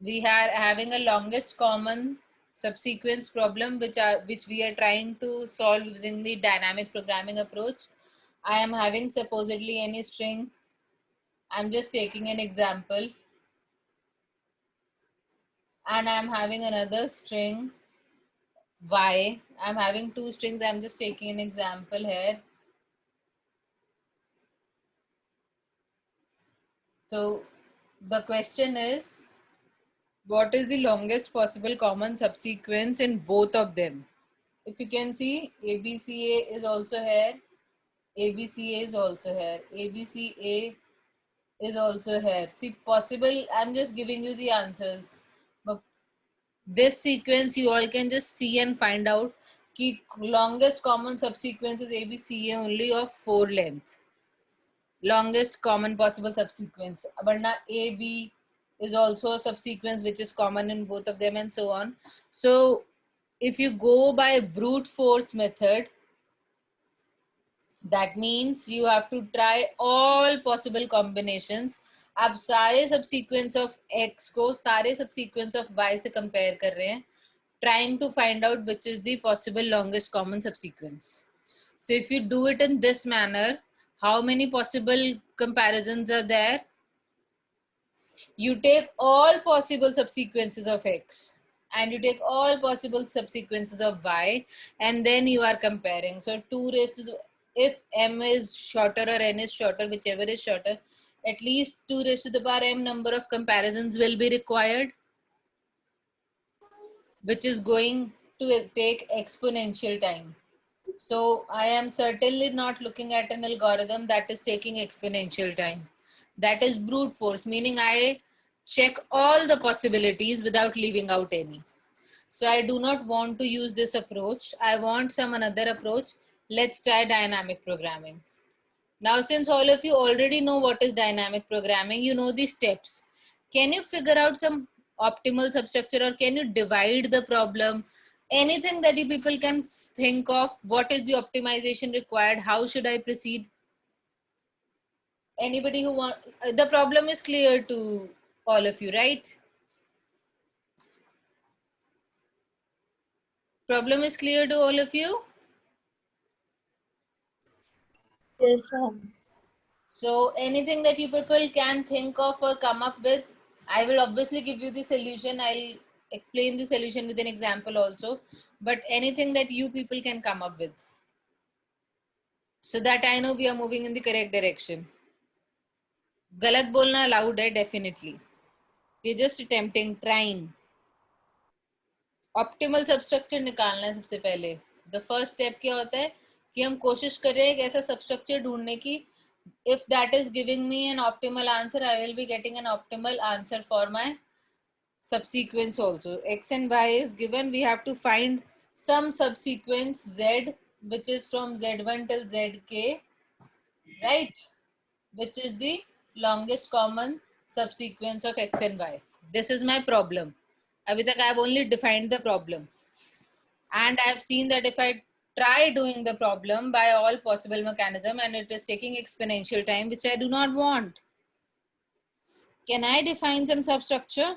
we are having a longest common subsequence problem which we are trying to solve using the dynamic programming approach. I am having supposedly any string. I'm just taking an example, and I'm having another string y. I'm having two strings. I'm just taking an example here. So the question is, what is the longest possible common subsequence in both of them? If you can see, ABCA is also here, ABCA is also here, ABCA is also here. See, possible, I'm just giving you the answers. But this sequence you all can just see and find out कि longest common subsequence is ABCA only of 4 length. Longest common possible subsequence. Abarna AB is also a subsequence which is common in both of them and so on. So if you go by brute force method, that means you have to try all possible combinations. आप सारे subsequence of x को सारे subsequence of y से compare कर रहे हैं, trying to find out which is the possible longest common subsequence. So if you do it in this manner, how many possible comparisons are there? You take all possible subsequences of x and you take all possible subsequences of y, and then you are comparing. So 2 raised to the, if m is shorter or n is shorter, whichever is shorter, at least 2 raised to the power m number of comparisons will be required, which is going to take exponential time. So I am certainly not looking at an algorithm that is taking exponential time. That is brute force, meaning I check all the possibilities without leaving out any. So I do not want to use this approach. I want some another approach. Let's try dynamic programming. Now, since all of you already know what is dynamic programming, you know the steps. Can you figure out some optimal substructure, or can you divide the problem? Anything that you people can think of, what is the optimization required? How should I proceed? Anybody who want, the problem is clear to all of you, right? Problem is clear to all of you? Yes, ma'am. So anything that you people can think of or come up with, I will obviously give you the solution. I'll explain the solution with an example also, but anything that you people can come up with, so that I know we are moving in the correct direction. गलत बोलना allowed है definitely. We're just attempting, trying. Optimal substructure निकालना है सबसे पहले. The first step क्या होता है कि हम कोशिश करें एक ऐसा substructure ढूंढने की. If that is giving me an optimal answer, I will be getting an optimal answer for my subsequence also. X and y is given. We have to find some subsequence z, which is from z1 till zk, right? Which is the longest common subsequence of x and y. This is my problem. Abhi tak I have only defined the problem, and I have seen that if I try doing the problem by all possible mechanism, and it is taking exponential time, which I do not want. Can I define some substructure?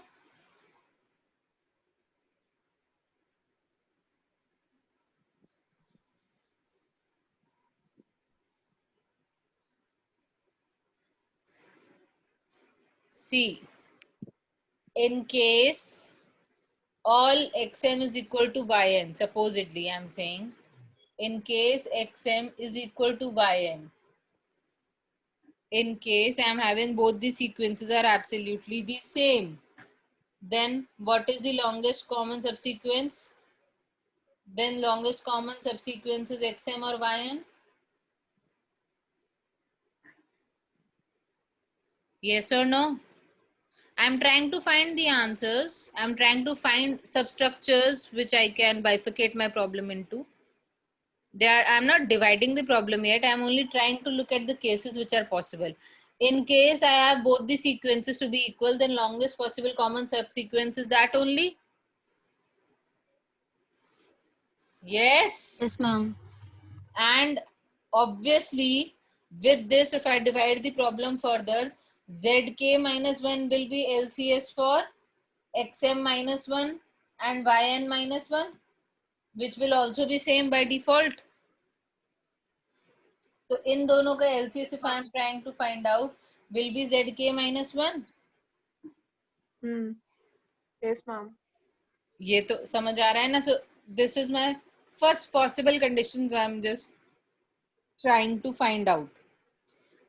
See, in case all xm is equal to yn, supposedly I'm saying, in case xm is equal to yn, in case I'm having both the sequences are absolutely the same, then what is the longest common subsequence? Then longest common subsequence is xm or yn? Yes or no? I'm trying to find the answers. I'm trying to find substructures which I can bifurcate my problem into. I'm not dividing the problem yet. I'm only trying to look at the cases which are possible. In case I have both the sequences to be equal, then longest possible common subsequence is that only? Yes. Yes, ma'am. And obviously, with this, if I divide the problem further, zk minus 1 will be LCS for xm minus 1 and yn minus 1, which will also be same by default. तो इन दोनों का LCS if I am trying to find out will be zk minus 1. Yes, ma'am. ये तो समझ आ रहा है ना. So this is my first possible conditions I am just trying to find out.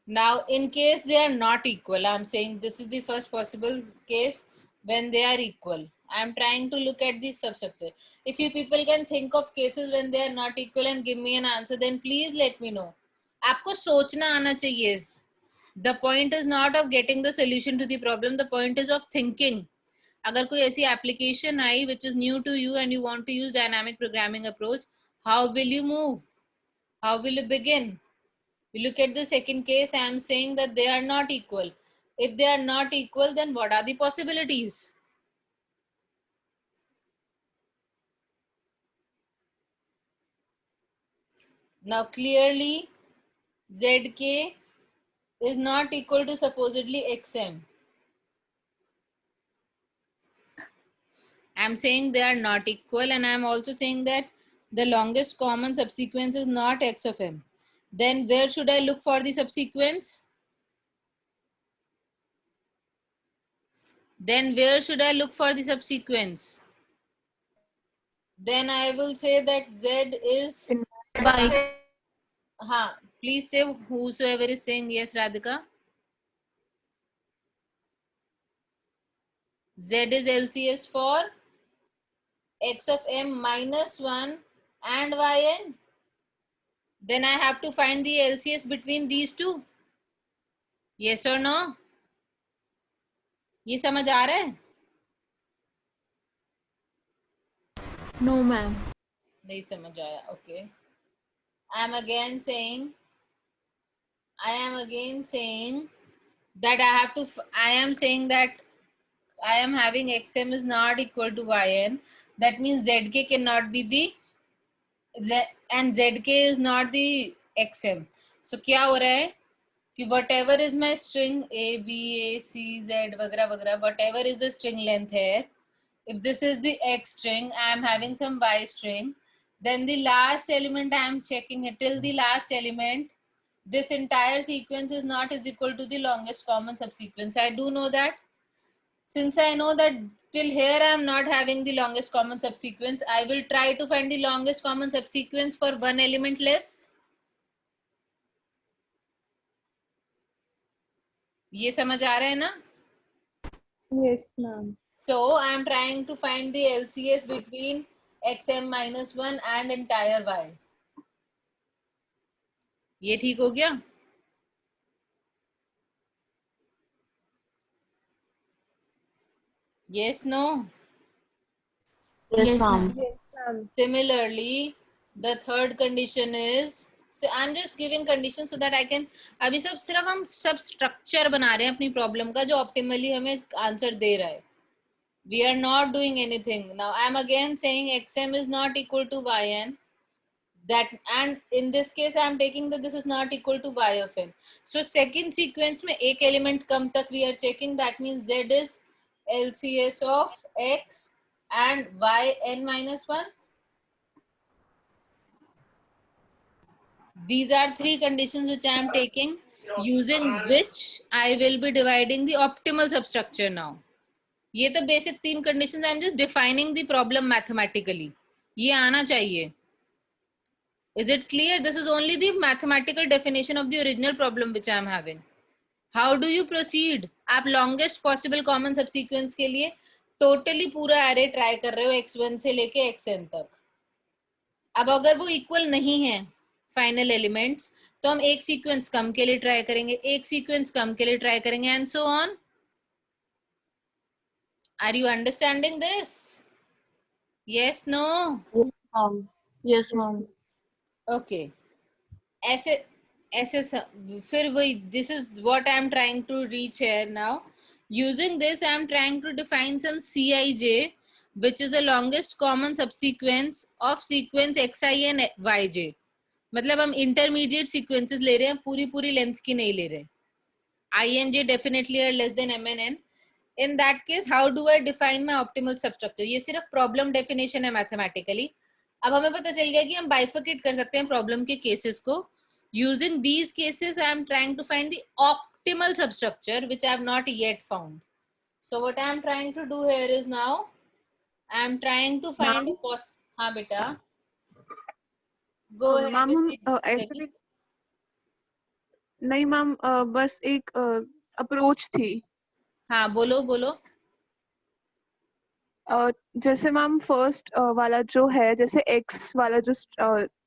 Now in case they are not equal, I am saying this is the first possible case when they are equal. I am trying to look at the substructure. If you people can think of cases when they are not equal and give me an answer, then please let me know. आपको सोचना आना चाहिए. The point is not of getting the solution to the problem. The point is of thinking. अगर कोई ऐसी application I which is new to you and you want to use dynamic programming approach, how will you move? How will you begin? You look at the second case, I am saying that they are not equal. If they are not equal, then what are the possibilities? Now clearly, zk is not equal to supposedly xm. I am saying they are not equal, and I am also saying that the longest common subsequence is not x of m. Then where should I look for the subsequence? Then where should I look for the subsequence? Then I will say that z is Y. Please say whosoever is saying yes, Radhika. Z is LCS for x of m minus 1 and yn. Then I have to find the LCS between these two. Yes or no? ये समझ आ रहा है? No, ma'am. नहीं समझ आया. Okay. I am again saying that I am saying that I am having xm is not equal to yn. That means zk cannot be the and zk is not the xm. So क्या हो रहा है कि whatever is my string a b a c z वगैरह वगैरह, whatever is the string length here, if this is the x string, I am having some y string, then the last element I am checking it till the last element, this entire sequence is not is equal to the longest common subsequence. I do know that. Since I know that till here I am not having the longest common subsequence, I will try to find the longest common subsequence for one element less. ये समझ आ रहा है ना? Yes, ma'am. So I am trying to find the LCS between xm minus 1 and entire y. ये ठीक हो गया? Yes, no? Yes, ma'am. Similarly, the third condition is, so I'm just giving conditions so that I can, अभी सिर्फ हम सब structure बना रहे हैं अपनी problem का जो optimally हमें answer दे रहा है. We are not doing anything. Now I'm again saying xm is not equal to yn. That, and in this case I am taking that this is not equal to y of n. So second sequence में एक element कम तक we are checking. That means z is LCS of x and y n minus 1. These are three conditions which I am taking, using which I will be dividing the optimal substructure now. ये तो basic तीन conditions, I am just defining the problem mathematically. ये आना चाहिए. Is it clear? This is only the mathematical definition of the original problem which I am having. How do you proceed? आप longest possible common subsequence के लिए totally पूरा array try कर रहे हो x1 से लेके xn तक. अब अगर वो equal नहीं है फाइनल एलिमेंट्स, तो हम एक सीक्वेंस कम के लिए ट्राई करेंगे, एक सीक्वेंस कम के लिए ट्राई करेंगे, and so on. Are you understanding this? Yes, no? Yes, ma'am. Yes, ma'am. Okay. ऐसे ऐसे फिर वही, this is what I am trying to reach here now. Using this I am trying to define some CIJ which is the longest common subsequence of sequence xi and yj. मतलब हम intermediate sequences ले रहे हैं, पूरी length की नहीं ले रहे. INJ definitely are less than MNN. in that case how do I define my optimal substructure? ये सिर्फ problem definition है mathematically. अब हमें पता चल गया कि हम bifurcate कर सकते हैं problem के cases को. Using these cases I am trying to find the optimal substructure which I have not yet found. So what I am trying to do here is now I am trying to find हाँ बेटा go ahead ma'am with हम the ऐसे भी नहीं ma'am, बस एक approach थी. हाँ बोलो बोलो. जैसे मैम फर्स्ट वाला जो है, जैसे एक्स वाला जो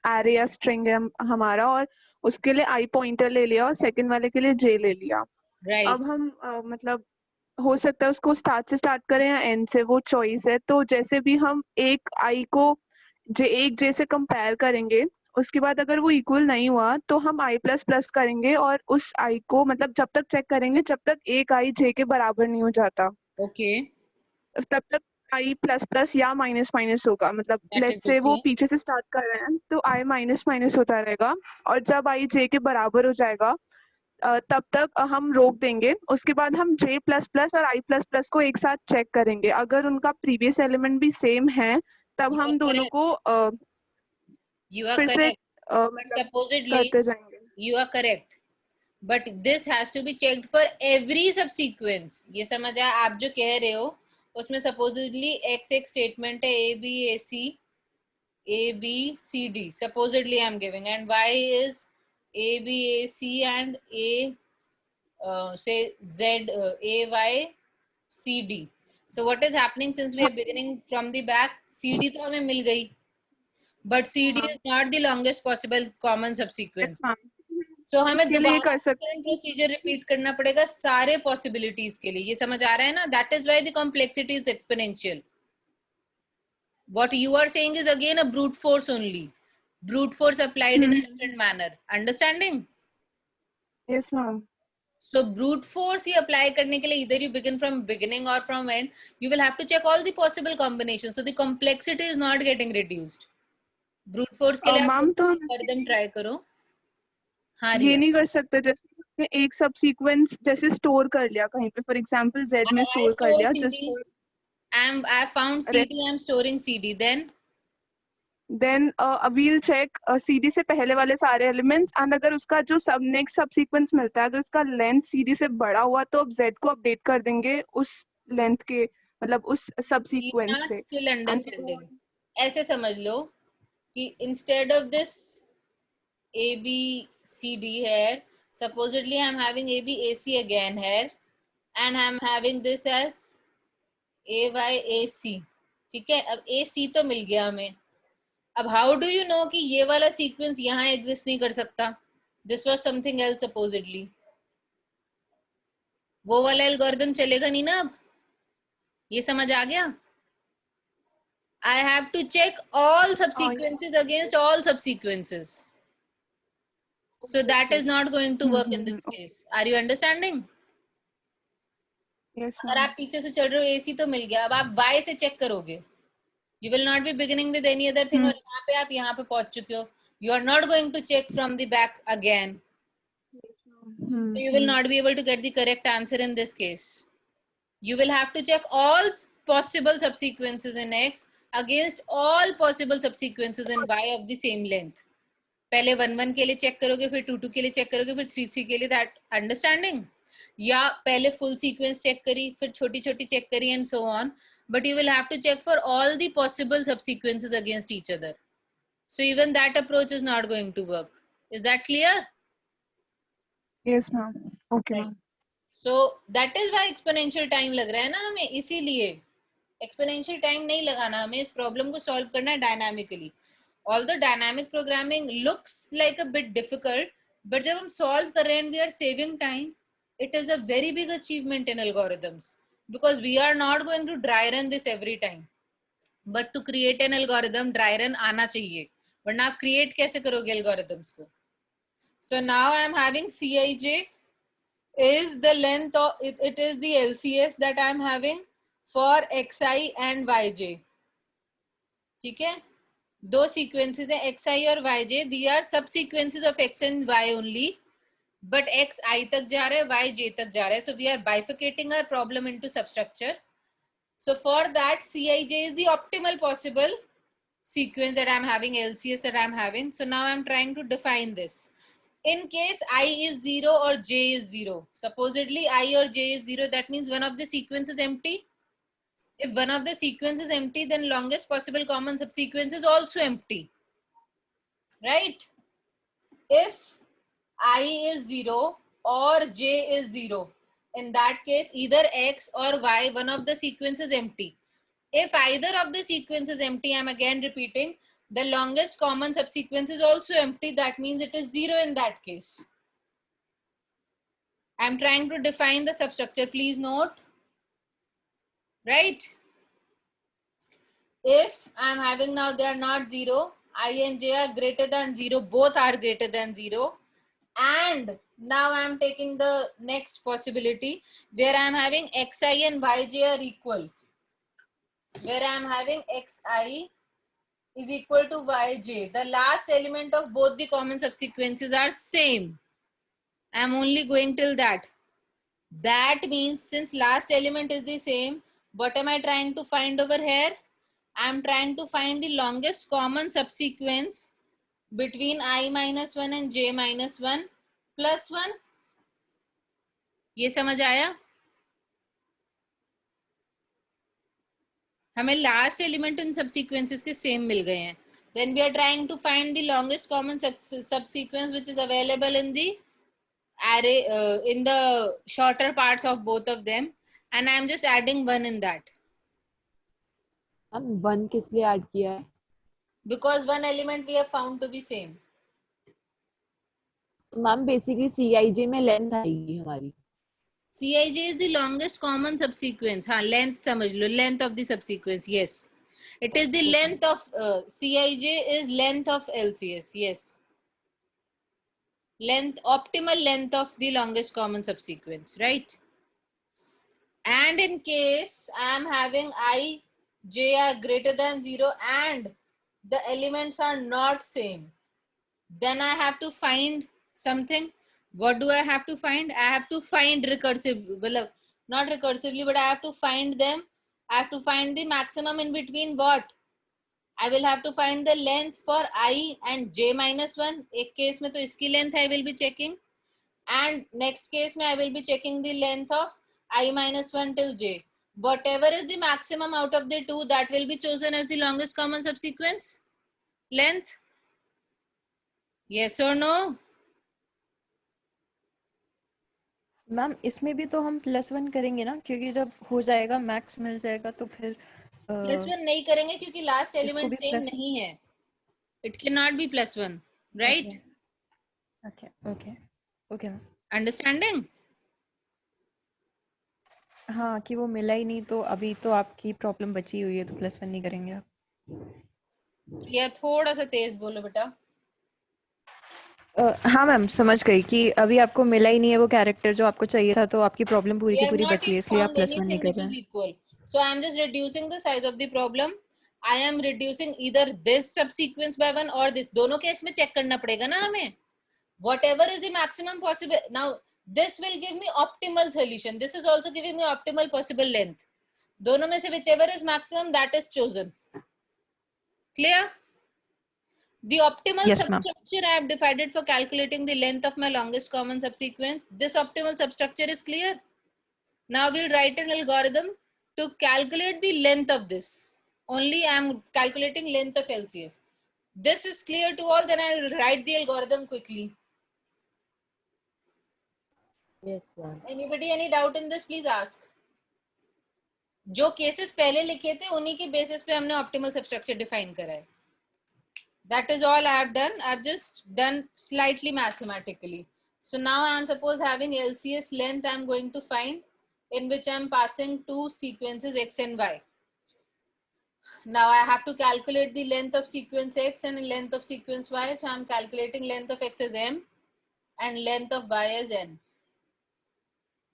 एरे या स्ट्रिंग है हमारा, और उसके लिए आई पॉइंटर ले लिया और सेकंड वाले के लिए जे ले लिया. Right. अब हम मतलब हो सकता है उसको स्टार्ट से स्टार्ट करें या एंड से, वो चॉइस है. तो जैसे भी हम एक आई को एक जे से कंपेयर करेंगे, उसके बाद अगर वो इक्वल नहीं हुआ तो हम आई प्लस प्लस करेंगे और उस आई को मतलब जब तक चेक करेंगे जब तक एक आई जे के बराबर नहीं हो जाता, Okay. तब तक आई प्लस प्लस या माइनस माइनस होगा. मतलब That लेट is से वो okay. पीछे से स्टार्ट कर रहे हैं तो आई माइनस माइनस होता रहेगा, और जब आई जे के बराबर हो जाएगा तब तक हम रोक देंगे. उसके बाद हम जे प्लस प्लस और आई प्लस प्लस को एक साथ चेक करेंगे. अगर उनका प्रीवियस एलिमेंट भी सेम है तब You are हम दोनों correct. को You are फिर से correct. But मतलब supposedly करते जाएंगे. you are correct. But this has to be checked for every subsequence. ये समझ आया आप जो कह रहे हो उसमें supposedly x एक statement है a b c d supposedly I am giving, and y is a b a c and a say z a y c d. So what is happening since we are beginning from the back? c d तो हमें मिल गई, but c d is not the longest possible common subsequence. So हमें इसके लिए दोबारा कर सकते same procedure repeat करना पड़ेगा सारे पॉसिबिलिटीज के लिए. ये समझ आ रहा है ना? That is why the complexity is exponential. What you are saying is again a brute force only. Brute force applied in a different manner. Understanding? Yes ma'am. So brute force he apply करने के लिए either you begin from beginning or from end, you will have to check all the possible combinations. So the complexity is not getting reduced. Brute force के लिए आप ma'am तो हम algorithm try करो. हाँ ये रिया. नहीं कर सकते जैसे हमने एक सब सीक्वेंस जैसे स्टोर कर लिया कहीं पे, फॉर एग्जांपल जेड में I स्टोर कर store लिया CD. Just I found CD. I'm storing CD. Then we'll check CD से पहले वाले सारे एलिमेंट्स, एंड अगर उसका जो सब नेक्स्ट सब सीक्वेंस मिलता है अगर उसका लेंथ सीडी से बड़ा हुआ तो अब जेड को अपडेट कर देंगे उस लेंथ के मतलब उस सब सीक्वेंस not से. still understanding. ऐसे समझ लो कि instead of this A B C D here, supposedly I'm having A B A C again here, and I'm having this as A Y A C. ठीक है, अब A C तो मिल गया हमें. अब how do you know कि ये वाला सीक्वेंस यहाँ एग्जिस्ट नहीं कर सकता? This was something else supposedly. वो वाला एल्गोरिथम चलेगा नहीं ना अब. ये समझ आ गया? I have to check all subsequences against all subsequences. So that is not going to work in this case. Are you understanding? Yes, अगर आप पीछे से चल रहे हो AC तो मिल गया, अब आप Y से चेक करोगे. You will not be beginning with any other thing. और यहाँ पे आप यहाँ पे पहुंच चुके हो. You are not going to check from the back again. So you will not be able to get the correct answer in this case. You will have to check all possible subsequences in X against all possible subsequences in Y of the same length. पहले 1-1 के लिए check करोगे, फिर 2-2 के लिए check करोगे, फिर 3-3 के लिए. That understanding? या पहले फुल सीक्वेंस चेक करी, फिर छोटी छोटी चेक करी, and so on. But you will have to check for all the possible subsequences against each other. So even that approach is not going to work. Is that clear? Yes ma'am. Okay ma'am. So that is why exponential time लग रहा है ना हमें. इसीलिए exponential time नहीं लगाना, हमें इस प्रॉब्लम को सॉल्व करना है dynamically. Although dynamic programming looks like a bit difficult, but जब हम solve कर रहे हैं and we are saving time, it is a very big achievement in algorithms, because we are not going to dry run this every time. But to create an algorithm, dry run आना चाहिए, वरना आप create कैसे करोगे algorithms को? So now I am having Cij is the length of it is the LCS that I am having for xi and yj. ठीक है, दो सीक्वेंसेस है xi और yj. दी आर सब sequences of x and y only. but x I तक जा रहा है, y j तक जा रहा है. So we are bifurcating our problem into substructure. So for that, Cij is the optimal possible sequence that I'm having, LCS that I'm having. So now I'm trying to define this. In case I is 0 or j is 0, supposedly I or j is 0, that means one of the sequence is empty. If one of the sequence is empty, then longest possible common subsequence is also empty, right? If I is 0 or j is 0, in that case, either x or y, one of the sequence is empty. If either of the sequence is empty, I'm again repeating, the longest common subsequence is also empty. That means it is 0 in that case. I'm trying to define the substructure. Please note, right? If I'm having now, they are not 0, I and j are greater than 0, both are greater than 0. And now I'm taking the next possibility where I'm having xi and yj are equal. Where I'm having xi is equal to yj. The last element of both the common subsequences are same. I'm only going till that. That means since last element is the same, what am I trying to find over here? I'm trying to find the longest common subsequence between I minus 1 and j minus 1 plus 1. ये समझ आया? हमें last element in सबसीक्वेंसेस के same मिल गए हैं. Then we are trying to find the longest common subsequence which is available in the array, in the shorter parts of both of them, and I am just adding 1 in that. हम 1 किस लिए add किया है? Because one element we have found to be same. Ma'am basically Cij में length आएगी हमारी. Cij is the longest common subsequence. हाँ, length समझ लो, length of the subsequence. Yes, it is the length of Cij is length of LCS. Yes, length, optimal length of the longest common subsequence, right? And in case I am having I, j are greater than 0 and the elements are not same, then I have to find something. What do I have to find? I have to find recursive, well, not recursively, but I have to find them. I have to find the maximum in between what? I will have to find the length for I and j minus 1. एक case में तो इसकी length I will be checking. And next case में I will be checking the length of I minus 1 till j. Whatever is the maximum out of the two, that will be chosen as the longest common subsequence length. Yes or no? Ma'am इसमें भी तो हम +1 करेंगे ना, क्योंकि जब हो जाएगा मैक्स मिल जाएगा तो फिर +1 नहीं करेंगे क्योंकि लास्ट इसको एलिमेंट भी सेम प्लस नहीं है. It cannot be +1, right? Okay okay okay ma'am. Understanding? हाँ कि वो मिला ही नहीं, तो अभी तो आपकी प्रॉब्लम बची हुई है, तो +1 नहीं करेंगे आप. या थोड़ा सा तेज बोलो बेटा. हाँ मैम समझ गई कि अभी आपको मिला ही नहीं है वो कैरेक्टर जो आपको चाहिए था, तो आपकी प्रॉब्लम पूरी We की have पूरी not बची है, even इसलिए आप found +1 नहीं anything कर which रहे is हैं. equal. So I am just reducing the size of the problem. I am reducing either this subsequence by 1 or this. दोनों केस में चेक करना पड़ेगा ना हमें. Whatever is the maximum possible. Now this will give me optimal solution. This is also giving me optimal possible length. दोनों में से whichever is maximum, that is chosen. Clear? The optimal Yes, ma'am. substructure I have decided for calculating the length of my longest common subsequence. This optimal substructure is clear. Now we'll write an algorithm to calculate the length of this. Only I am calculating length of LCS. This is clear to all, then I'll write the algorithm quickly. Yes, ma'am. Anybody any doubt in this? Please ask. जो cases पहले लिखे थे उन्हीं के basis पे हमने optimal substructure define करा है. That is all I have done. I've just done slightly mathematically. So now I am suppose having LCS length I'm going to find, in which I'm passing two sequences x and y. Now I have to calculate the length of sequence x and length of sequence y. So I'm calculating length of x as m and length of y as n.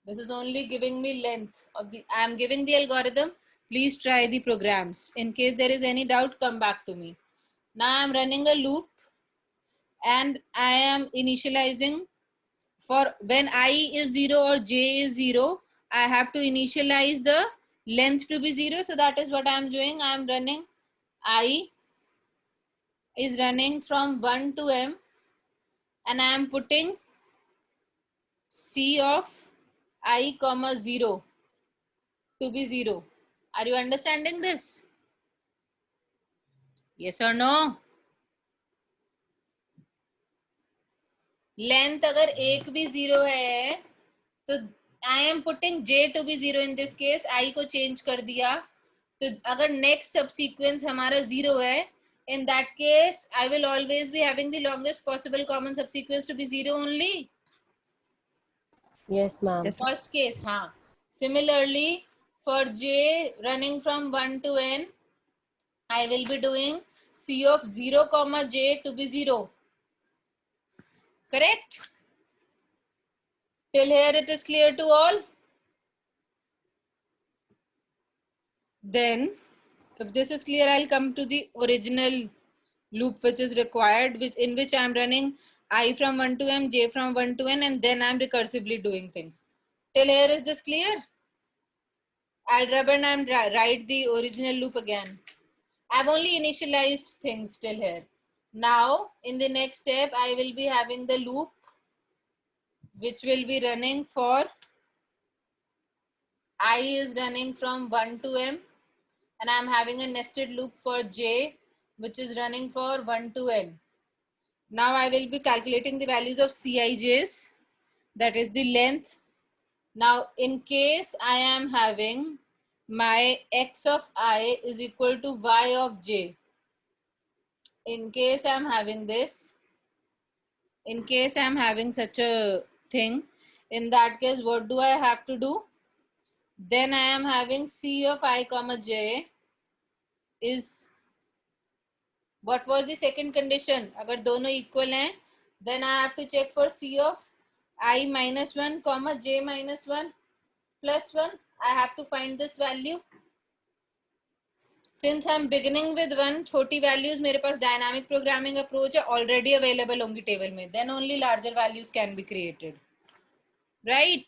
This is only giving me length of the, I am giving the algorithm. Please try the programs. In case there is any doubt, come back to me. Now I am running a loop and I am initializing For when I is 0 or j is 0, I have to initialize the length to be 0. So that is what I am doing. I am running I is running from 1 to m, and I am putting c of I comma 0 to be 0. Are you understanding this? Yes or no? Length अगर एक भी 0 है तो I am putting j to be 0 in this case. I को change कर दिया, तो अगर next subsequence हमारा 0 है, in that case I will always be having the longest possible common subsequence to be 0 only. Yes, ma'am. Yes. First case, हाँ. Similarly, for j running from 1 to n, I will be doing c of 0 comma j to be 0. Correct? Till here it is clear to all? Then, if this is clear, I'll come to the original loop which is required, in which I'm running I from 1 to m, j from 1 to n, and then I'm recursively doing things. Till here, is this clear? I'll rub and write the original loop again. I've only initialized things till here. Now, in the next step, I will be having the loop which will be running for I is running from 1 to m, and I'm having a nested loop for j which is running for 1 to n. Now I will be calculating the values of Cij's, that is the length. Now in case I am having my x of I is equal to y of j, in case I'm having this, in case I'm having such a thing, in that case what do I have to do? Then I am having c of I comma j is, what was the second condition? अगर दोनों equal हैं, then I have to check for c of I minus 1 comma j minus 1 plus 1. I have to find this value. Since I'm beginning with 1, छोटी values मेरे पास dynamic programming approach है, already available होंगी table में. Then only larger values can be created. Right?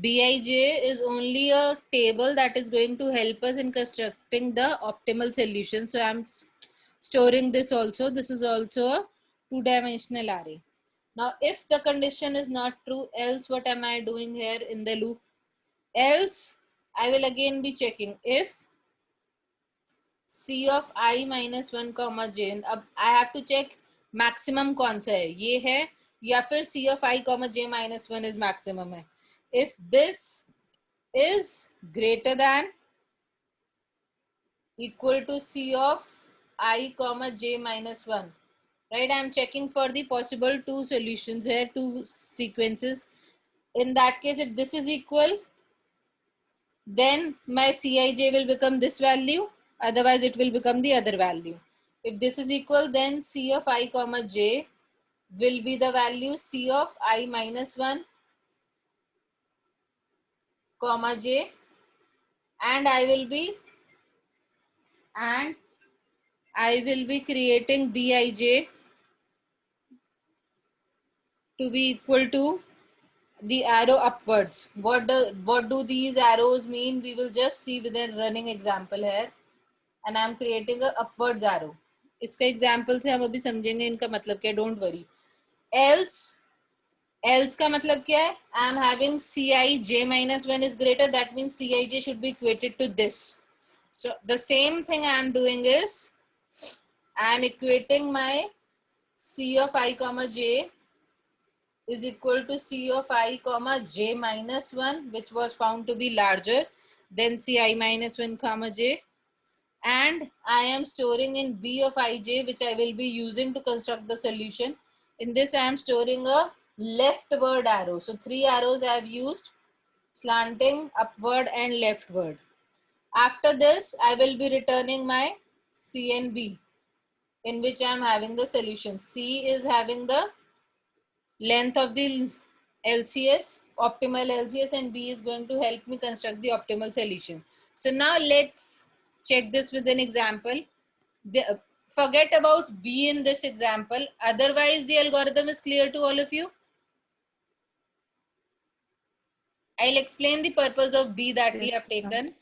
Bij is only a table that is going to help us in constructing the optimal solution. So I'm storing this also. This is also a two-dimensional array. Now, if the condition is not true, else what am I doing here in the loop? Else, I will again be checking if c of I minus 1 comma j. अब I have to check maximum कौन सा है, ये है या फिर c of I comma j minus 1 is maximum है. If this is greater than equal to c of I comma j minus 1, right? I'm checking for the possible two solutions here, two sequences. In that case, if this is equal, then my Cij will become this value, otherwise it will become the other value. If this is equal, then c of I comma j will be the value c of I minus 1 comma j, and I will be creating Bij to be equal to the arrow upwards. What do these arrows mean? We will just see with a running example here, and I am creating a upwards arrow. इसका example से हम अभी समझेंगे इनका मतलब क्या. Don't worry. Else का मतलब क्या है? I am having Cij minus 1 is greater. That means Cij should be equated to this. So the same thing I am doing is I am equating my c of I comma j is equal to c of I comma j minus 1, which was found to be larger than ci minus 1 comma j, and I am storing in b of ij, which I will be using to construct the solution. In this I am storing a leftward arrow. So 3 arrows I have used: slanting, upward and leftward. After this I will be returning my c and b, in which I am having the solution. C is having the length of the LCS, optimal LCS, and B is going to help me construct the optimal solution. So now let's check this with an example. forget about B in this example. Otherwise, the algorithm is clear to all of you. I'll explain the purpose of B that we have taken.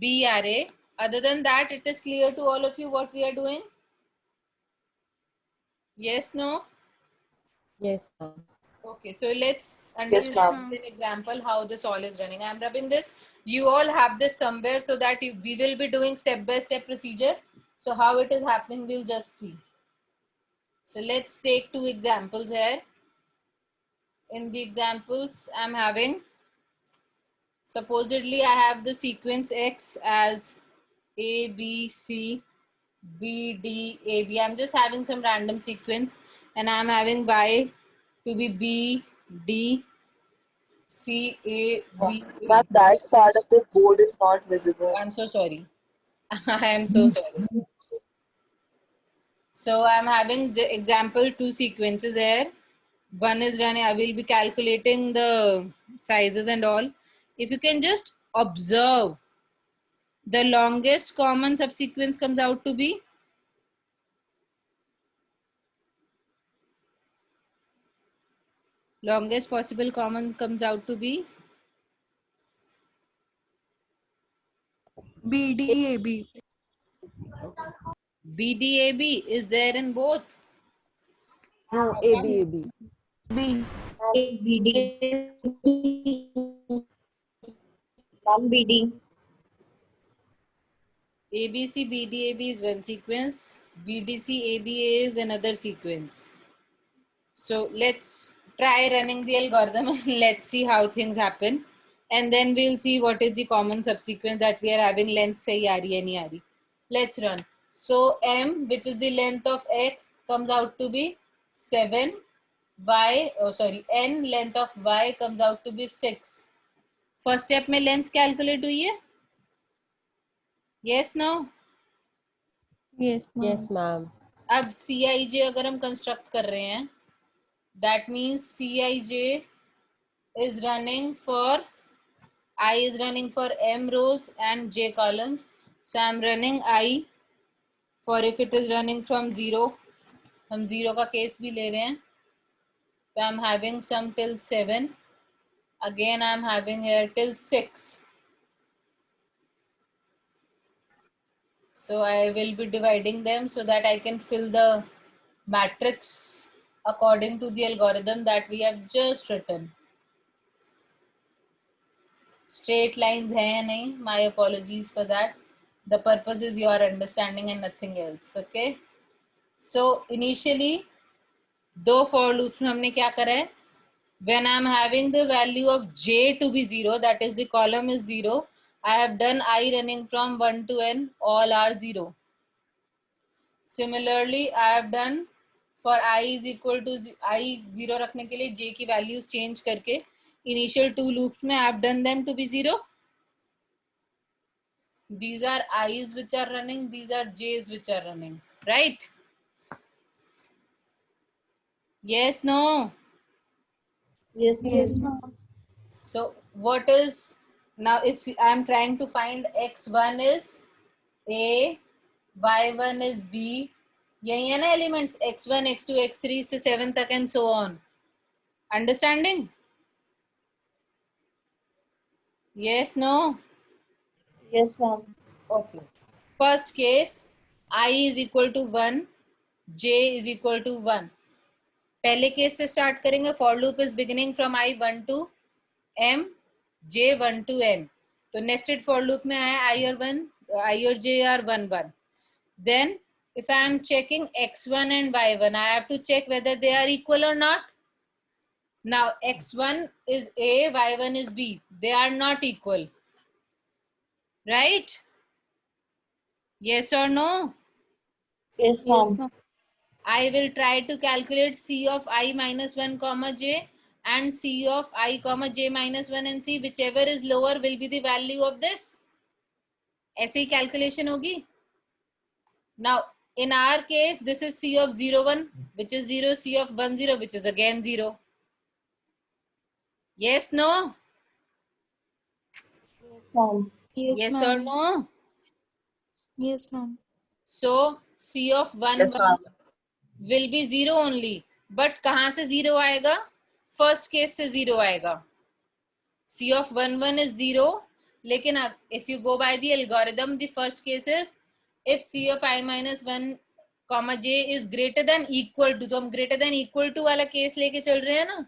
B array. Other than that, it is clear to all of you what we are doing? Yes, no? Yes, ma'am. Okay, so let's Yes, understand ma'am. an example how this all is running. I'm rubbing this. You all have this somewhere so that we will be doing step-by-step procedure. So how it is happening, we'll just see. So let's take two examples here. In the examples I'm having, supposedly I have the sequence X as A, B, C, B, D, A, B. I'm just having some random sequence, and I'm having Y to be B, D, C, A, B, A. But that part of the board is not visible. I'm so sorry. I am so sorry. So I'm having the example two sequences here. One is running, I will be calculating the sizes and all. If you can just observe, the longest common subsequence comes out to be longest possible common comes out to be BDAB. BDAB is there in both. No, AB, AB. B. BD. Mom, BD. ABC BDAB is one sequence, BDC ABA is another sequence. So let's try running the algorithm and let's see how things happen. And then we'll see what is the common subsequence that we are having length say RE and RE. Let's run. So M, which is the length of X, comes out to be 7. N length of Y comes out to be 6. First step में length calculate हुई है? Yes, no? Yes, ma'am. Yes, ma'am. अब CIJ अगर हम construct कर रहे हैं, that means CIJ is running for I is running for M rows and J columns. So I'm running I for if it is running from 0. हम 0 का case भी ले रहे हैं. So I'm having some till 7. Again I'm having here till 6. So I will be dividing them so that I can fill the matrix according to the algorithm that we have just written. Straight lines hai ya nahi? My apologies for that. The purpose is your understanding and nothing else. Okay. So initially, दो for loops में हमने क्या करा है? When I'm having the value of j to be 0, that is the column is 0, I have done I running from 1 to n, all are 0. Similarly, I have done for I is equal to I 0 रखने के लिए j की values change करके initial two loops में I have done them to be 0. These are I's which are running, these are J's which are running, right? Yes, no? Yes, Yes, ma'am. ma'am. So what is, now if I'm trying to find x1 is A, y1 is B, यही है ना elements x1, x2, x3 से 7 तक and so on. Understanding? Yes, no? Yes, ma'am. Okay. First case, I is equal to 1, J is equal to 1. पहले case से start करेंगे. For loop is beginning from I 1 to M, J 1 to N. तो nested for loop में आया I और J are 1 1. Then if I am checking x1 and y1, I have to check whether they are equal or not. Now x1 is A, y1 is B. They are not equal, right? Yes or no? Yes, Yes, ma'am. ma'am. I will try to calculate C of I minus 1 comma J and C of I comma J minus 1 and see whichever is lower will be the value of this. ऐसे ही calculation होगी. Now in our case this is C of 0 1 which is 0, C of 1 0 which is again 0. Yes, no? Ma'am. Yes, Yes or ma'am. no? Yes, ma'am. So C of 1 Yes, 1 ma'am. will be 0 only. But कहाँ से 0 आएगा? First case से 0 आएगा. C of 1 1 is 0. लेकिन if you go by the algorithm, the first case is if C of I minus 1 comma j is greater than equal to, तो हम greater than equal to वाला case लेके चल रहे हैं ना.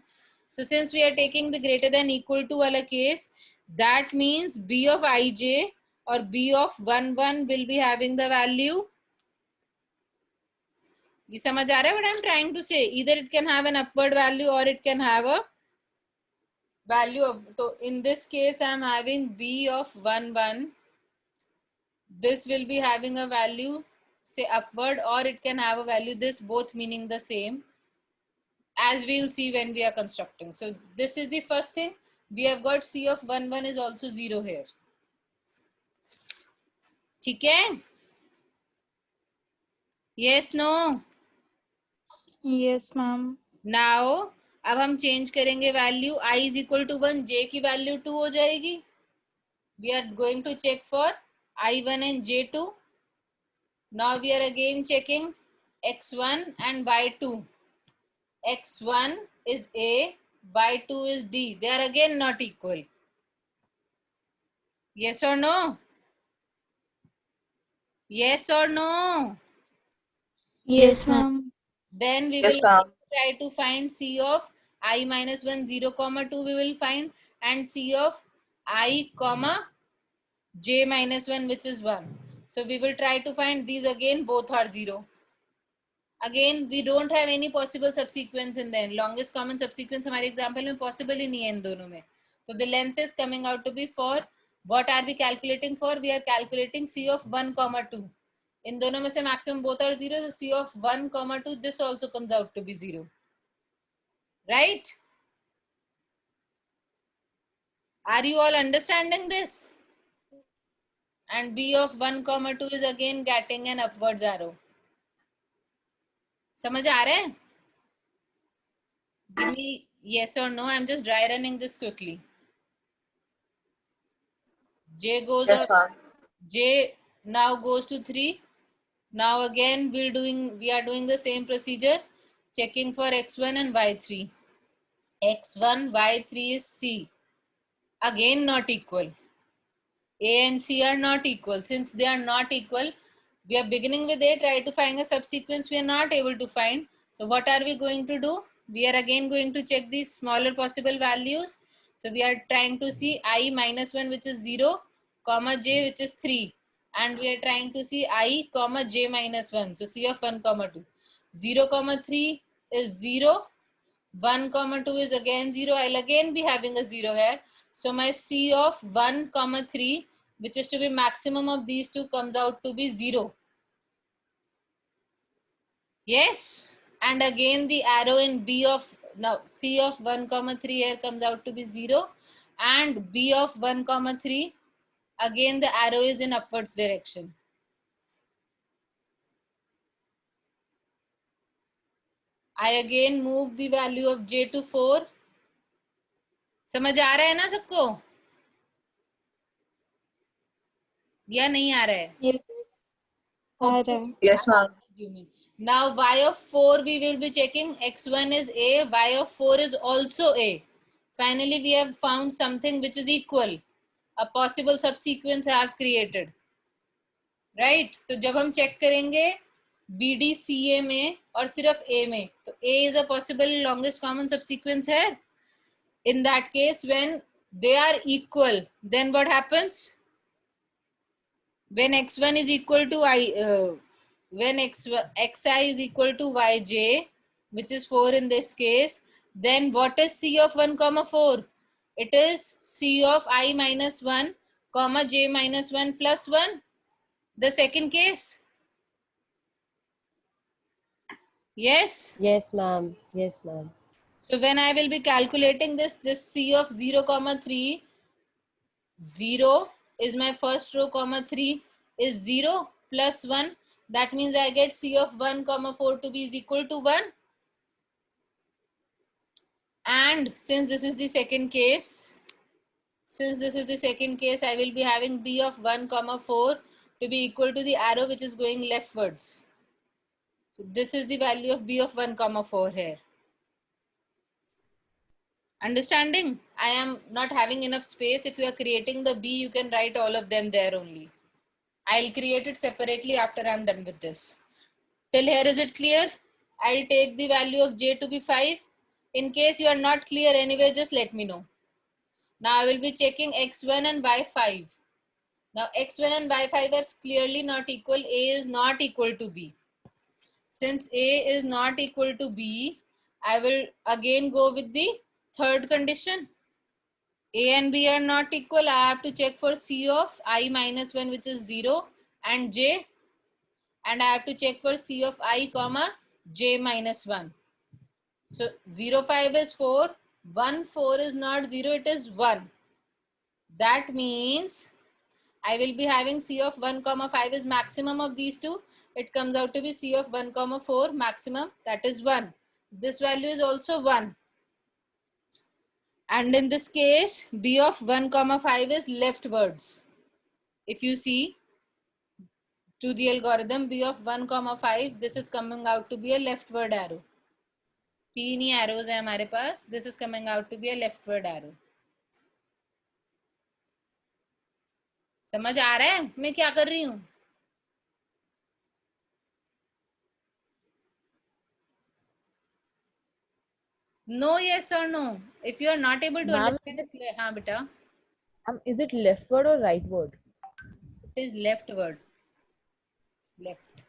So since we are taking the greater than equal to wala case, that means B of ij or B of 1 1 will be having the value. You समझ आ रहा है what I'm trying to say? Either it can have an upward value or it can have a value of, so in this case I'm having B of 1 1. This will be having a value say upward, or it can have a value this, both meaning the same, as we'll see when we are constructing. So this is the first thing. We have got C of 1 1 is also 0 here. ठीक है? Yes, no? Yes, ma'am. Now अब हम change करेंगे value. I is equal to 1, J की value 2 हो जाएगी. We are going to check for I1 and J2. Now we are again checking X1 and Y2. X1 is A, Y2 is D. They are again not equal. Yes or no? Yes or no? Yes, ma'am. Then we Yes, will ma'am. try to find C of I minus 1 0 comma 2 we will find, and C of I comma J minus 1 which is 1. So we will try to find these again, both are 0. Again we don't have any possible subsequence in them. Longest common subsequence हमारे example में possible ही नहीं है इन दोनों में. So the length is coming out to be for, what are we calculating for? We are calculating C of 1 comma 2. इन दोनों में से maximum both are 0, so C of 1 comma 2, this also comes out to be 0. Right? Are you all understanding this? And B of 1 comma 2 is again getting an upwards arrow. समझ आ रहे हैं? Give me yes or no. I'm just dry running this quickly. J goes Yes, out. ma'am. J now goes to 3. Now again we are doing the same procedure, checking for x1 and y3. X1, y3 is C. Again not equal. A and C are not equal. Since they are not equal, we are beginning with A, try to find a subsequence we are not able to find. So what are we going to do? We are again going to check these smaller possible values. So we are trying to see I minus 1 which is 0, comma J which is 3. And we are trying to see I comma J minus 1. So C of 1 comma 2. 0 comma 3 is 0. 1 comma 2 is again 0. I'll again be having a 0 here. So my C of 1 comma 3, which is to be maximum of these two, comes out to be 0. Yes. And again the arrow in B of, now C of 1 comma 3 here comes out to be 0. And B of 1 comma 3, again the arrow is in upwards direction. I again move the value of J to 4. समझ आ रहा है ना सबको? या नहीं आ रहा है? Yes. Hopefully, Yes, ma'am. assuming. Now y of 4 we will be checking. X1 is A, y of 4 is also A. Finally we have found something which is equal. A possible subsequence I have created. Right? तो जब हम check करेंगे BDCA में और सिर्फ A में, तो A is a possible longest common subsequence है. In that case, when they are equal, then what happens? When x1 is equal to when xi is equal to yj, which is 4 in this case, then what is C of 1 comma 4? It is C of I minus 1 comma j minus 1 plus 1. The second case. Yes? Yes, ma'am. Yes, ma'am. So when I will be calculating this C of 0 comma 3, 0 is my first row, comma 3 is 0 plus 1. That means I get C of 1 comma 4 to be is equal to 1. And since this is the second case, I will be having B of 1 comma 4 to be equal to the arrow which is going leftwards. So this is the value of b of 1 comma 4 here. Understanding? I am not having enough space. If you are creating the b, you can write all of them there only. I'll create it separately after I'm done with this. Till here, is it clear? I'll take the value of j to be 5. In case you are not clear anyway, just let me know. Now I will be checking x1 and y5. Now x1 and y5 are clearly not equal. A is not equal to b. Since a is not equal to b, I will again go with the third condition. A and b are not equal. I have to check for c of I minus 1, which is 0, and j. And I have to check for c of I comma j minus 1. So 0, 5 is 4. 1, 4 is not 0, it is 1. That means I will be having c of 1 comma 5 is maximum of these two. It comes out to be c of 1 comma 4 maximum, that is 1. This value is also 1. And in this case, b of 1 comma 5 is leftwards. If you see to the algorithm b of 1 comma 5, this is coming out to be a leftward arrow. 3 he arrows है हमारे पास. This is coming out to be a leftward arrow. समझ आ रहा है मैं क्या कर रही हूँ? No, yes or no? If you are not able to Ma'am, understand, हाँ बेटा, is it leftward or rightward? it is leftward. Left.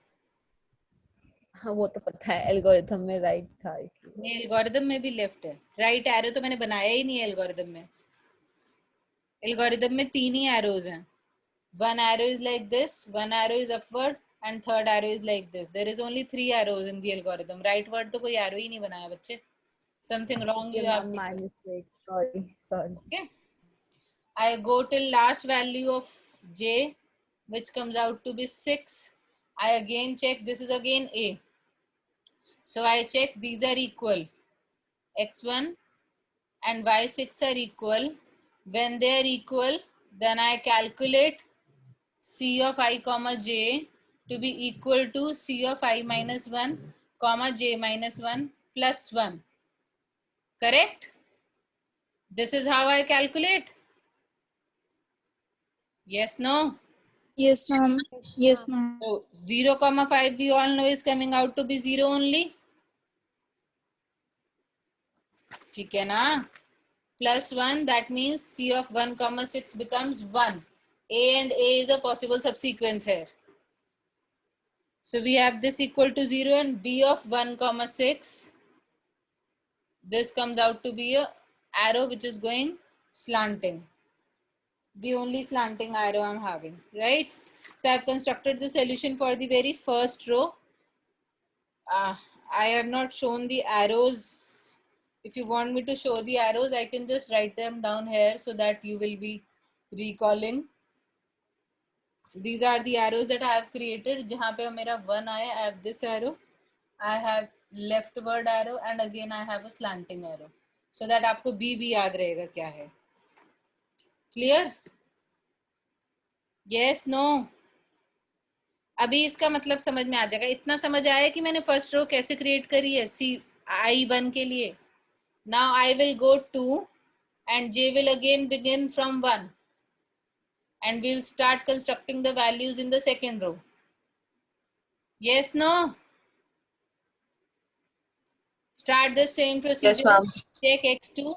हाँ वो तो पता है, एल्गोरिथम में राइट था इसलिए. नहीं, एल्गोरिथम में भी लेफ्ट है. राइट एरो तो मैंने बनाया ही नहीं है एल्गोरिथम में. एल्गोरिथम में 3 ही एरोज हैं. One arrow is like this, one arrow is upward, and third arrow is like this. There is only 3 arrows in the algorithm. Rightward तो कोई arrow ही नहीं बनाया बच्चे. Something wrong you have. My mistake. Sorry. Okay. I go till last value of j, which comes out to be 6. I again check. This is again a. So I check these are equal. X1 and Y6 are equal. When they are equal, then I calculate C of I comma j to be equal to C of I minus 1 comma j minus 1 plus 1. Correct? This is how I calculate. Yes, no? Yes, ma'am. Yes, ma'am. So 0 comma 5 we all know is coming out to be 0 only. ठीक है ना? Plus 1, that means C of 1 comma 6 becomes 1. A and A is a possible subsequence here. So we have this equal to 0 and B of 1 comma 6. This comes out to be a arrow which is going slanting. The only slanting arrow I'm having, right? So I've constructed the solution for the very first row. I have not shown the arrows. If you want me to show the arrows, I can just write them down here so that you will be recalling. These are the arrows that I have created. जहाँ पे मेरा 1 आया, I have this arrow. I have leftward arrow and again I have a slanting arrow. So that आपको B भी याद रहेगा क्या है. Clear? Yes, no? अभी इसका मतलब समझ में आ जाएगा. इतना समझ आया कि मैंने फर्स्ट रो कैसे क्रिएट करी है I1 के लिए. Now I will go 2 and j will again begin from 1 and we'll start constructing the values in the second row. Yes, no? Start the same procedure. Yes, Take x2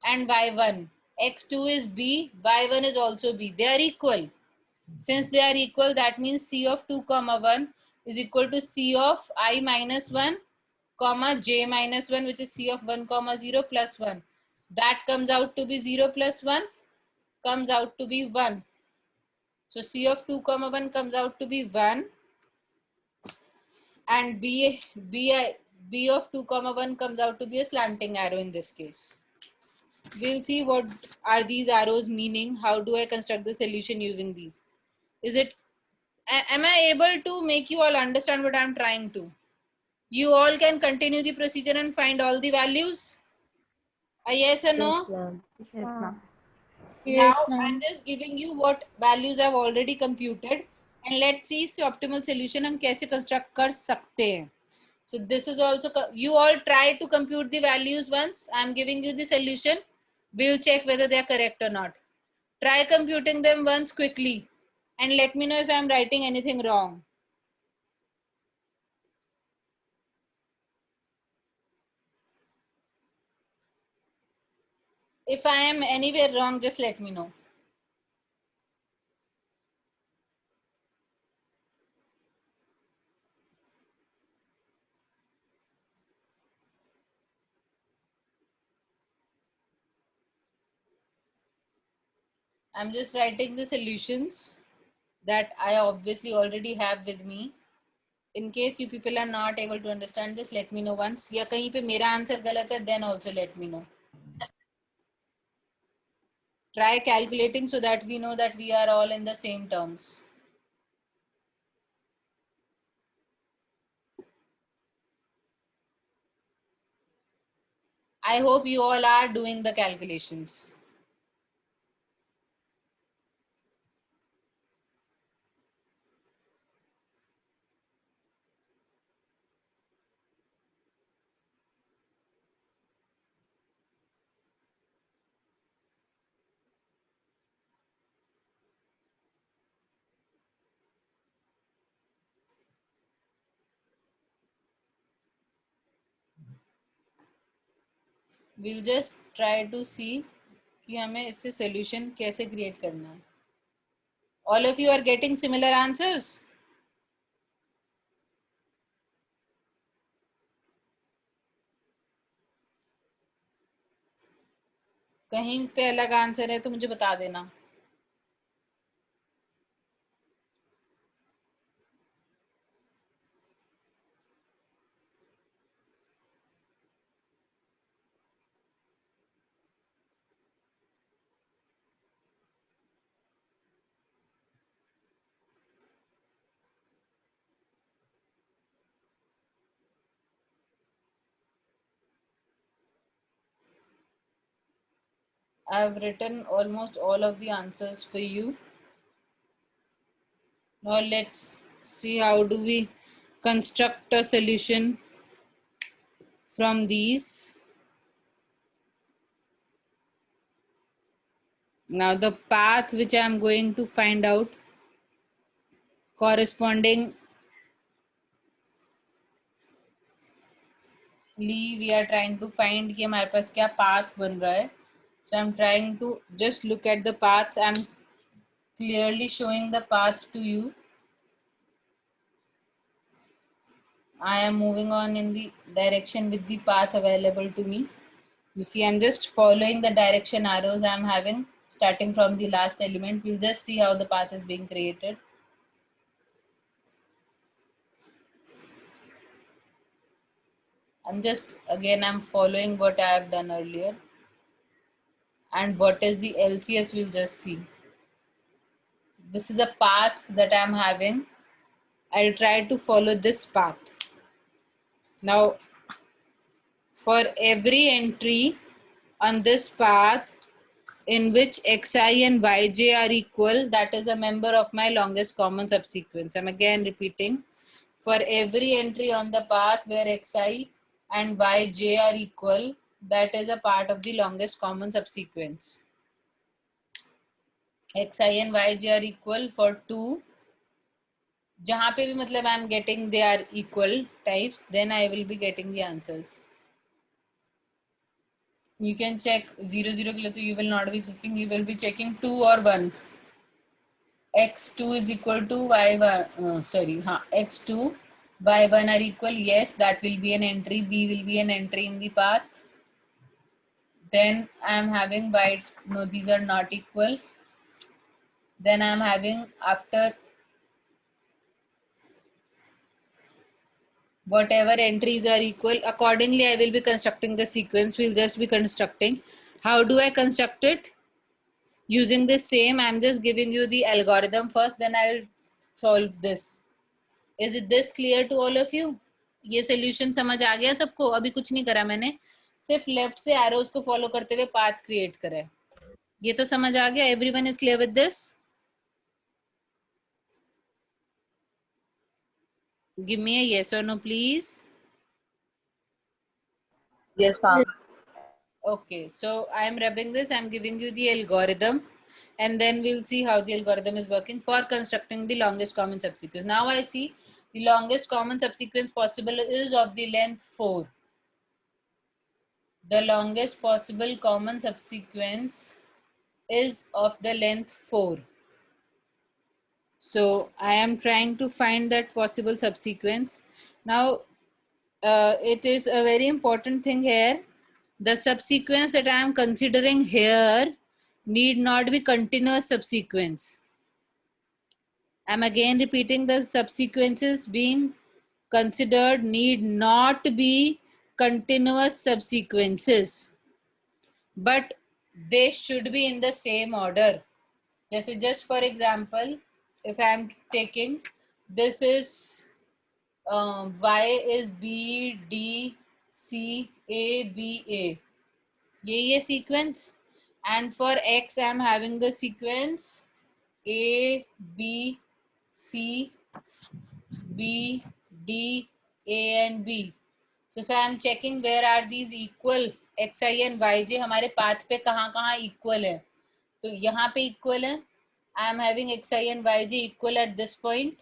and y1. X2 is b, y1 is also b. They are equal. Since they are equal, that means c of 2 comma 1 is equal to c of I minus 1 comma j minus 1, which is c of 1 comma 0 plus 1. That comes out to be 0 plus 1 comes out to be 1. So c of 2 comma 1 comes out to be 1 and b of 2 comma 1 comes out to be a slanting arrow in this case. We'll see what are these arrows meaning. How do I construct the solution using these? Am I able to make you all understand what I'm trying to? You all can continue the procedure and find all the values? Yes or no? Yes, ma'am. हाँ. Yes, Now I'm ma'am. just giving you what values I've already computed. and let's see इससे optimal solution हम कैसे construct कर सकते हैं. So this is also, you all try to compute the values once. I'm giving you the solution. We'll check whether they are correct or not. Try computing them once quickly and let me know if I'm writing anything wrong. If I am anywhere wrong, just let me know. I'm just writing the solutions that I obviously already have with me. In case you people are not able to understand, just let me know once. या कहीं पे मेरा answer गलत है, then also let me know. Try calculating so that we know that we are all in the same terms. I hope you all are doing the calculations. We'll just try to see कि हमें इससे solution कैसे create करना है. All of you are getting similar answers? कहीं पे अलग answer है तो मुझे बता देना. I've written almost all of the answers for you. Now let's see how do we construct a solution from these. Now the path which I'm going to find out correspondingly we are trying to find कि हमारे पास क्या path बन रहा है. So I'm trying to just look at the path. I'm clearly showing the path to you. I am moving on in the direction with the path available to me. You see, I'm just following the direction arrows I'm having starting from the last element. We'll just see how the path is being created. I'm following what I have done earlier. And what is the LCS, we'll just see. This is a path that I'm having. I'll try to follow this path. Now, for every entry on this path in which xi and yj are equal, that is a member of my longest common subsequence. I'm again repeating. For every entry on the path where xi and yj are equal, that is a part of the longest common subsequence. xi and yj are equal for 2. जहाँ पे भी मतलब I am getting they are equal types, then I will be getting the answers. You can check 0 0 के लिए तो you will not be checking, you will be checking 2 or 1. x2 is equal to y1, x2 y1 are equal, yes, that will be an entry. B will be an entry in the path. Then I am having no, these are not equal. Then I am having, after whatever entries are equal, accordingly I will be constructing the sequence. We'll just be constructing. How do I construct it? Using the same, I'm just giving you the algorithm first, then I'll solve this. Is it this clear to all of you? ये solution समझ आ गया सबको? अभी कुछ नहीं करा मैंने, सिर्फ लेफ्ट से arrows को follow करते हुए path create करा है. ये तो समझ आ गया? Everyone is clear with this? Give me a yes or no, please. Yes, ma'am. Okay, so I'm rubbing this. I'm giving you the algorithm, and then we'll see how the algorithm is working for constructing the longest common subsequence. Now I see the longest common subsequence possible is of the length 4. The longest possible common subsequence is of the length 4. So I am trying to find that possible subsequence. Now it is a very important thing here. The subsequence that I am considering here need not be continuous subsequence. I'm again repeating, the subsequences being considered need not be continuous subsequences, but they should be in the same order. Just for example, if I'm taking, this is y is b d c a b a, ये sequence, and for x I'm having the sequence a b c b d a and b. So if I am checking where are these equal, xi and yj हमारे path पे कहाँ कहाँ equal है, तो यहाँ पे equal है. I am having xi and yj equal at this point.